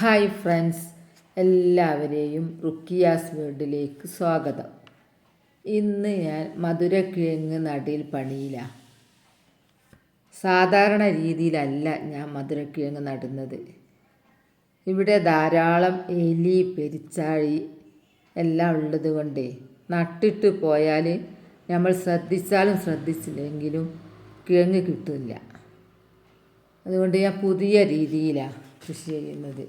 Hi friends, എല്ലാവരെയും റുക്കിയാസ് വേൾഡിലേക്ക് സ്വാഗതം. ഇന്ന് ഞാൻ മധുരക്കിഴങ്ങ് നടീൽ പണിയിലാണ്. സാധാരണ രീതിയിലല്ല ഞാൻ മധുരക്കിഴങ്ങ് നടുന്നത്. ഇവിടെ ധാരാളം എലി, പെരിച്ചാഴി എല്ലാം ഉള്ളത് കൊണ്ട് നട്ടിട്ട് പോയാൽ നമ്മൾ ശ്രദ്ധിച്ചാലും ശ്രദ്ധിച്ചില്ലെങ്കിലും കിഴങ്ങ് കിട്ടില്ല. അതുകൊണ്ട് ഞാൻ പുതിയ രീതിയിലാണ് കൃഷി ചെയ്യുന്നത്.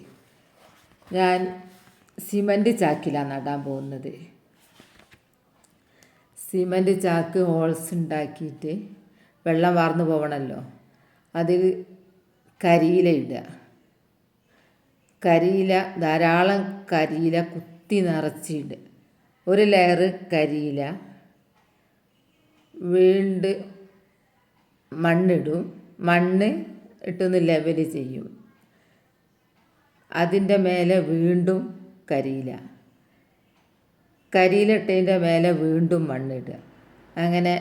ഞാൻ സിമൻറ്റ് ചാക്കിലാണ് നടാൻ പോകുന്നത്. സിമൻറ്റ് ചാക്ക് ഹോൾസ് ഉണ്ടാക്കിയിട്ട് വെള്ളം വാർന്നു പോകണമല്ലോ, അതിൽ കരിയില ഇടുക. കരിയില ധാരാളം കരിയില കുത്തി നിറച്ചിടുക. ഒരു ലെയർ കരിയില, വീണ്ടും മണ്ണിടും. മണ്ണ് ഇട്ടൊന്ന് ലെവൽ ചെയ്യും. അതിൻ്റെ മേലെ വീണ്ടും കരിയിലിട്ടതിൻ്റെ മേലെ വീണ്ടും മണ്ണിടുക. അങ്ങനെ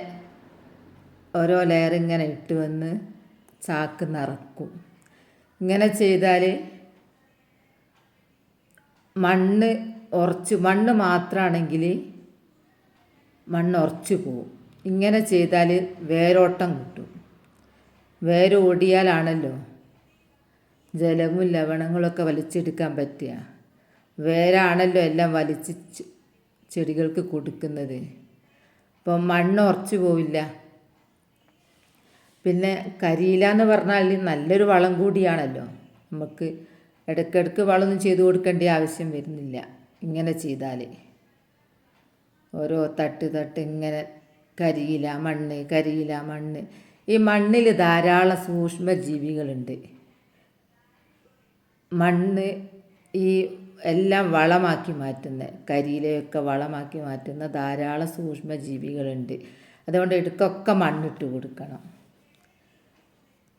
ഓരോ ലെയർ ഇങ്ങനെ ഇട്ട് വന്ന് ചാക്ക് നിറക്കും. ഇങ്ങനെ ചെയ്താൽ മണ്ണ് മാത്രമാണെങ്കിൽ മണ്ണ് ഉറച്ചു പോവും. ഇങ്ങനെ ചെയ്താൽ വേരോട്ടം കിട്ടും. വേര് ഓടിയാലാണല്ലോ ജലവും ലവണങ്ങളൊക്കെ വലിച്ചെടുക്കാൻ പറ്റുക. വേരാണല്ലോ എല്ലാം വലിച്ച് ചെടികൾക്ക് കൊടുക്കുന്നത്. അപ്പം മണ്ണ് ഉറച്ചു പോവില്ല. പിന്നെ കരിയില എന്ന് പറഞ്ഞാൽ നല്ലൊരു വളം കൂടിയാണല്ലോ. നമുക്ക് ഇടയ്ക്കിടയ്ക്ക് വളമൊന്നും ചെയ്തു കൊടുക്കേണ്ട ആവശ്യം വരുന്നില്ല. ഇങ്ങനെ ചെയ്താൽ ഓരോ തട്ട് ഇങ്ങനെ കരിയില മണ്ണ്. ഈ മണ്ണിൽ ധാരാളം സൂക്ഷ്മജീവികളുണ്ട്. മണ്ണ് ഈ എല്ലാം വളമാക്കി മാറ്റുന്ന, കരിയിലയൊക്കെ വളമാക്കി മാറ്റുന്ന ധാരാളം സൂക്ഷ്മജീവികളുണ്ട്. അതുകൊണ്ട് ഇടയ്ക്കൊക്കെ മണ്ണിട്ട് കൊടുക്കണം.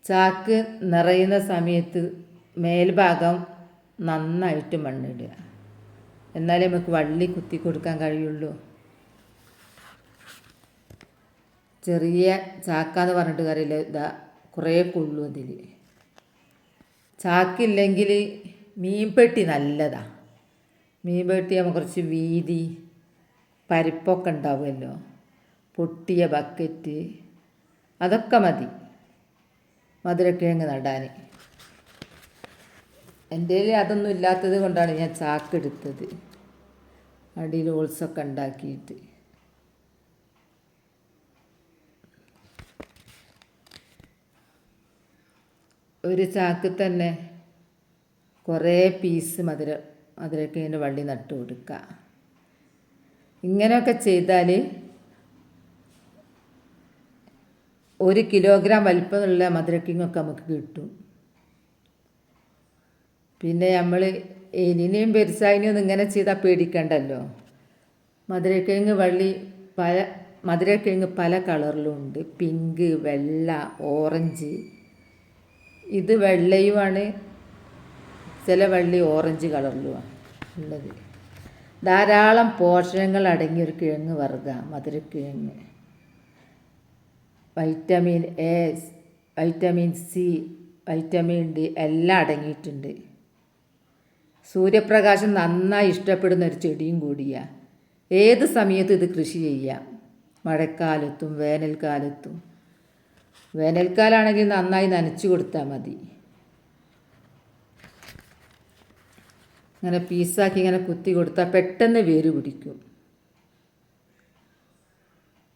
ചാക്ക് നിറയുന്ന സമയത്ത് മേൽഭാഗം നന്നായിട്ട് മണ്ണിടുക. എന്നാലേ നമുക്ക് വള്ളി കുത്തി കൊടുക്കാൻ കഴിയുള്ളൂ. ചെറിയ ചാക്കാന്ന് പറഞ്ഞിട്ട് കാര്യമില്ല, ഇതാ കുറേ കൊള്ളു അതിൽ. ചാക്കില്ലെങ്കിൽ മീൻപെട്ടി നല്ലതാണ്. മീൻപെട്ടി ആകുമ്പോൾ കുറച്ച് വീതി പരിപ്പൊക്കെ ഉണ്ടാവുമല്ലോ. പൊട്ടിയ ബക്കറ്റ് അതൊക്കെ മതി മധുരക്കിഴങ്ങ് നടാൻ. എൻ്റെ കയ്യിൽ അതൊന്നും ഇല്ലാത്തത് കൊണ്ടാണ് ഞാൻ ചാക്കെടുത്തത്. അടിയിൽ ഹോൾസൊക്കെ ഉണ്ടാക്കിയിട്ട്. ഒരു ചാക്ക് തന്നെ കുറേ പീസ് മധുരക്കിഴങ്ങിൻ്റെ വള്ളി നട്ട് കൊടുക്കുക. ഇങ്ങനെയൊക്കെ ചെയ്താൽ 1 കിലോഗ്രാം വലിപ്പമുള്ള മധുരക്കിഴങ്ങൊക്കെ നമുക്ക് കിട്ടും. പിന്നെ നമ്മൾ എലിനെയും പെരിച്ചാഴിനെയും ഇങ്ങനെ ചെയ്താൽ പേടിക്കണ്ടല്ലോ. മധുരക്കിഴങ്ങ് പല കളറിലും ഉണ്ട്. പിങ്ക്, വെള്ള, ഓറഞ്ച്. ഇത് വെള്ളയുമാണ്, ചില വള്ളി ഓറഞ്ച് കളറിലുമാണ് ഉള്ളത്. ധാരാളം പോഷകങ്ങൾ അടങ്ങിയൊരു കിഴങ്ങ് വർഗ്ഗമാണ് മധുരക്കിഴങ്ങ്. Vitamin A, vitamin C, vitamin D എല്ലാം അടങ്ങിയിട്ടുണ്ട്. സൂര്യപ്രകാശം നന്നായി ഇഷ്ടപ്പെടുന്ന ഒരു ചെടിയും കൂടിയാണ്. ഏത് സമയത്തും ഇത് കൃഷി ചെയ്യാം, മഴക്കാലത്തും വേനൽക്കാലത്തും. വേനൽക്കാലമാണെങ്കിൽ നന്നായി നനച്ചു കൊടുത്താൽ മതി. ഇങ്ങനെ പീസാക്കി ഇങ്ങനെ കുത്തി കൊടുത്താൽ പെട്ടെന്ന് വേര് പിടിക്കും.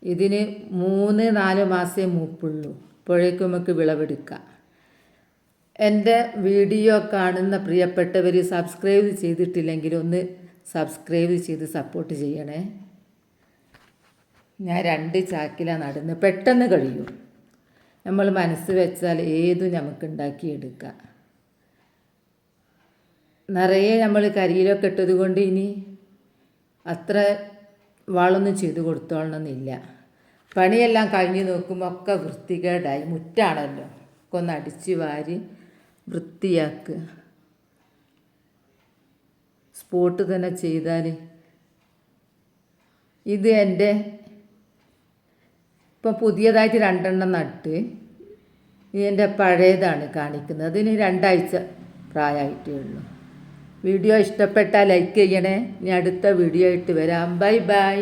ഇതിന് 3-4 മാസമേ മൂപ്പുള്ളൂ. അപ്പോഴേക്കും നമുക്ക് വിളവെടുക്കാം. എൻ്റെ വീഡിയോ കാണുന്ന പ്രിയപ്പെട്ടവർ സബ്സ്ക്രൈബ് ചെയ്തിട്ടില്ലെങ്കിൽ ഒന്ന് സബ്സ്ക്രൈബ് ചെയ്ത് സപ്പോർട്ട് ചെയ്യണേ. ഞാൻ 2 ചാക്കിലാണ് നടുന്നത്. പെട്ടെന്ന് കഴിയും. നമ്മൾ മനസ്സ് വെച്ചാൽ ഏതും നമുക്ക് ഉണ്ടാക്കിയെടുക്കാം. നിറയെ നമ്മൾ കരിയിലൊക്കെ ഇട്ടത് കൊണ്ട് ഇനി അത്ര വളമൊന്നും ചെയ്ത് കൊടുത്തോളണമെന്നില്ല. പണിയെല്ലാം കഴിഞ്ഞ് നോക്കുമ്പോൾ ഒക്കെ വൃത്തികേടായി. മുറ്റാണല്ലോ, ഒക്കെ ഒന്ന് അടിച്ച് വാരി വൃത്തിയാക്കുക. സ്പോട്ട് തന്നെ ചെയ്താൽ. ഇത് ഇപ്പം പുതിയതായിട്ട് 2 നട്ട്. ഇതിൻ്റെ പഴയതാണ് കാണിക്കുന്നത്. അതിന് 2 ആഴ്ച പ്രായമായിട്ടേ ഉള്ളൂ. വീഡിയോ ഇഷ്ടപ്പെട്ടാൽ ലൈക്ക് ചെയ്യണേ. ഇനി അടുത്ത വീഡിയോ ആയിട്ട് വരാം. Bye bye.